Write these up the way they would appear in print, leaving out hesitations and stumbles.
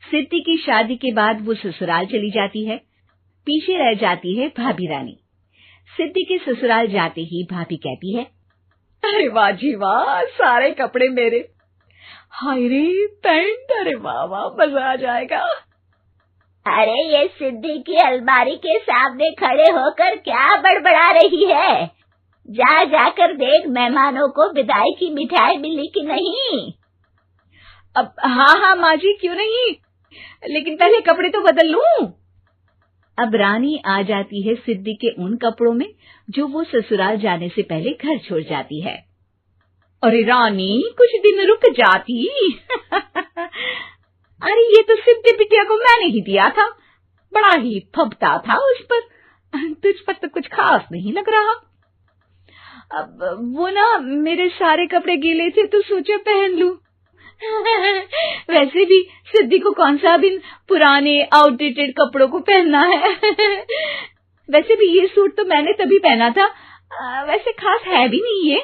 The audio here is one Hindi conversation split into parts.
सिद्धि की शादी के बाद वो ससुराल चली जाती है। पीछे रह जाती है भाभी रानी। सिद्धि के ससुराल जाते ही भाभी कहती है, अरे वाह जी वाह, सारे कपड़े मेरे। हाय रे पैंट, अरे वाह वाह, मजा आ जाएगा। अरे ये सिद्धि की अलमारी के सामने खड़े होकर क्या बड़बड़ा रही है? जाकर देख मेहमानों को विदाई की मिठाई मिली कि नहीं। अब हाँ माँ जी, क्यों नहीं, लेकिन पहले कपड़े तो बदल लूं। अब रानी आ जाती है सिद्धि के उन कपड़ों में जो वो ससुराल जाने से पहले घर छोड़ जाती है। अरे रानी, कुछ दिन रुक जाती। अरे ये तो सिद्धि बिटिया को मैंने ही दिया था, बड़ा ही फबता था उस पर, तुझ पर तो कुछ खास नहीं लग रहा। अब वो ना मेरे सारे कपड़े गीले थे तो सोचा पहन लूं। वैसे भी सिद्धि को कौन सा दिन पुराने आउटडेटेड कपड़ों को पहनना है। वैसे भी ये सूट तो मैंने तभी पहना था, वैसे खास है भी नहीं ये।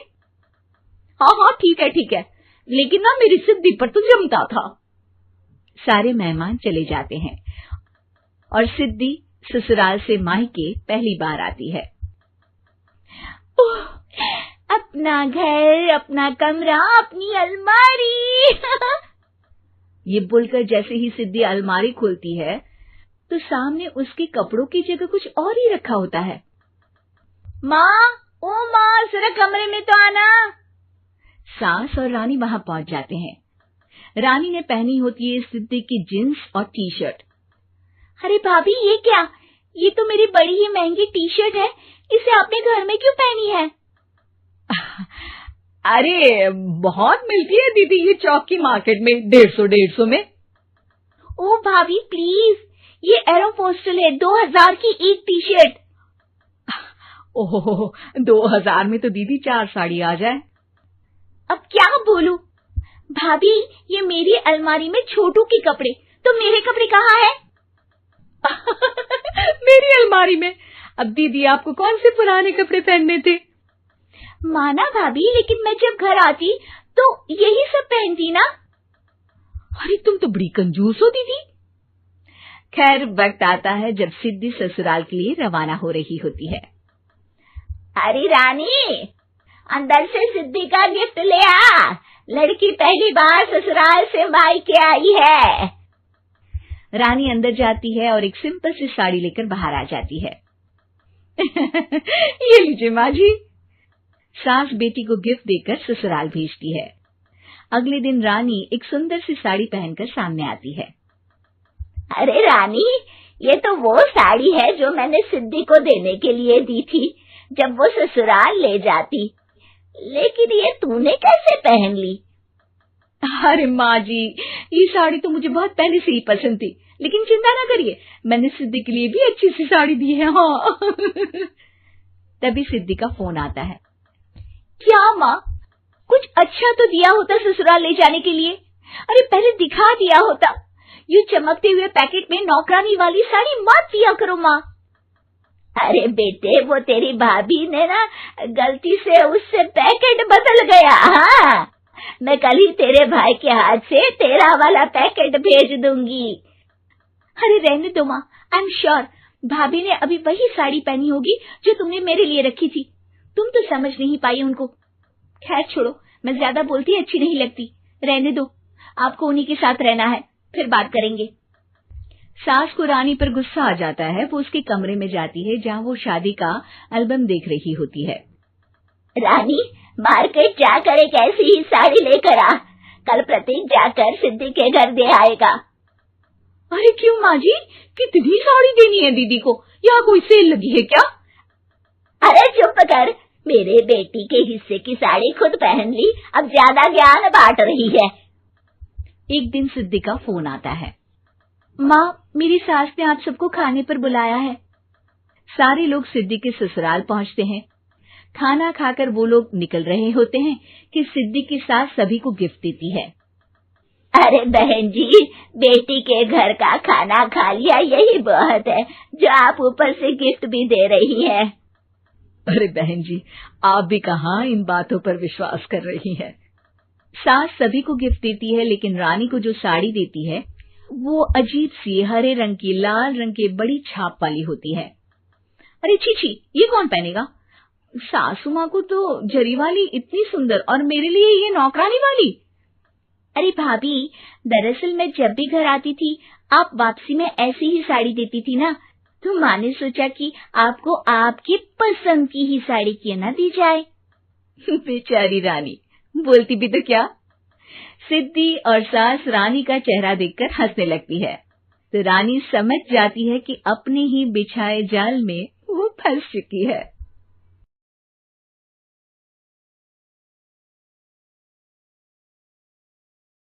हाँ ठीक है, लेकिन ना मेरी सिद्धि पर तो जमता था। सारे मेहमान चले जाते हैं और सिद्धि ससुराल से मायके पहली बार आती है। अपना घर, अपना कमरा, अपनी अलमारी। ये बोलकर जैसे ही सिद्धि अलमारी खोलती है तो सामने उसके कपड़ों की जगह कुछ और ही रखा होता है। माँ, जरा कमरे में तो आना। सास और रानी वहां पहुंच जाते हैं। रानी ने पहनी होती है सिद्धि की जींस और टी शर्ट। अरे भाभी, ये क्या? ये तो मेरी बड़ी ही महंगी टी शर्ट है, इसे आपने घर में क्यों पहनी है? अरे बहुत मिलती है दीदी ये चौक की मार्केट में, 150 में। ओ भाभी प्लीज, ये एरोपोस्टल है, 2000 की एक टी शर्ट। ओहो, 2000 में तो दीदी 4 साड़ी आ जाए। अब क्या बोलूं? भाभी, ये मेरी अलमारी में छोटू के कपड़े, तो मेरे कपड़े कहाँ हैं? मेरी अलमारी में? अब दीदी आपको कौन से पुराने कपड़े पहनने थे? माना भाभी, लेकिन मैं जब घर आती तो यही सब पहनती ना। अरे तुम तो बड़ी कंजूस हो दीदी। खैर, वक्त आता है जब सिद्धि ससुराल के लिए रवाना हो रही होती है। अरे रानी, अंदर से सिद्धि का गिफ्ट ले आ, लड़की पहली बार ससुराल से मायके आई है। रानी अंदर जाती है और एक सिंपल सी साड़ी लेकर बाहर आ जाती है। ये लीजिए माँ जी। सास बेटी को गिफ्ट देकर ससुराल भेजती है। अगले दिन रानी एक सुंदर सी साड़ी पहनकर सामने आती है। अरे रानी, ये तो वो साड़ी है जो मैंने सिद्धि को देने के लिए दी थी जब वो ससुराल ले जाती, लेकिन ये तूने कैसे पहन ली? अरे माँ जी, ये साड़ी तो मुझे बहुत पहले से ही पसंद थी, लेकिन चिंता ना करिए, मैंने सिद्धि के लिए भी अच्छी सी साड़ी दी है। हाँ। तभी सिद्धि का फोन आता है। क्या माँ, कुछ अच्छा तो दिया होता ससुराल ले जाने के लिए। अरे पहले दिखा दिया होता। यूं चमकते हुए पैकेट में नौकरानी वाली साड़ी मत दिया करो माँ। अरे बेटे, वो तेरी भाभी ने ना गलती से उससे पैकेट बदल गया। हाँ, मैं कल ही तेरे भाई के हाथ से तेरा वाला पैकेट भेज दूंगी। अरे रहने दो माँ, आई एम श्योर भाभी ने अभी वही साड़ी पहनी होगी जो तुमने मेरे लिए रखी थी। तुम तो समझ नहीं पाई उनको। खैर छोड़ो, मैं ज्यादा बोलती अच्छी नहीं लगती, रहने दो, आपको उन्हीं के साथ रहना है, फिर बात करेंगे। सास को रानी पर गुस्सा आ जाता है। वो उसके कमरे में जाती है जहाँ वो शादी का एल्बम देख रही होती है। रानी, मार्केट जाकर एक ऐसी ही साड़ी लेकर आ, कल प्रतीक जाकर सिद्धि के घर दे आएगा। अरे क्यों माँ जी, कितनी साड़ी देनी है दीदी को? यहाँ कोई सेल लगी है क्या? अरे चुप कर, मेरे बेटी के हिस्से की साड़ी खुद पहन ली, अब ज्यादा ज्ञान बांट रही है। एक दिन सिद्धि का फोन आता है। माँ, मेरी सास ने आप सबको खाने पर बुलाया है। सारे लोग सिद्धि के ससुराल पहुंचते हैं। खाना खाकर वो लोग निकल रहे होते हैं कि सिद्धि की सास सभी को गिफ्ट देती है। अरे बहन जी, बेटी के घर का खाना खा लिया, यही बहुत है जो आप ऊपर से गिफ्ट भी दे रही है। अरे बहन जी, आप भी कहाँ इन बातों पर विश्वास कर रही हैं। सास सभी को गिफ्ट देती है, लेकिन रानी को जो साड़ी देती है वो अजीब सी हरे रंग की लाल रंग के बड़ी छाप वाली होती है। अरे छी, ये कौन पहनेगा? सासू माँ को तो जरी वाली इतनी सुंदर, और मेरे लिए ये नौकरानी वाली। अरे भाभी, दरअसल मैं जब भी घर आती थी आप वापसी में ऐसी ही साड़ी देती थी ना, तो माँ ने सोचा कि आपको आपकी पसंद की ही साड़ी क्यों ना दी जाए। बेचारी रानी, बोलती भी तो क्या। सिद्धि और सास रानी का चेहरा देखकर हंसने लगती है, तो रानी समझ जाती है कि अपने ही बिछाए जाल में वो फंस चुकी है।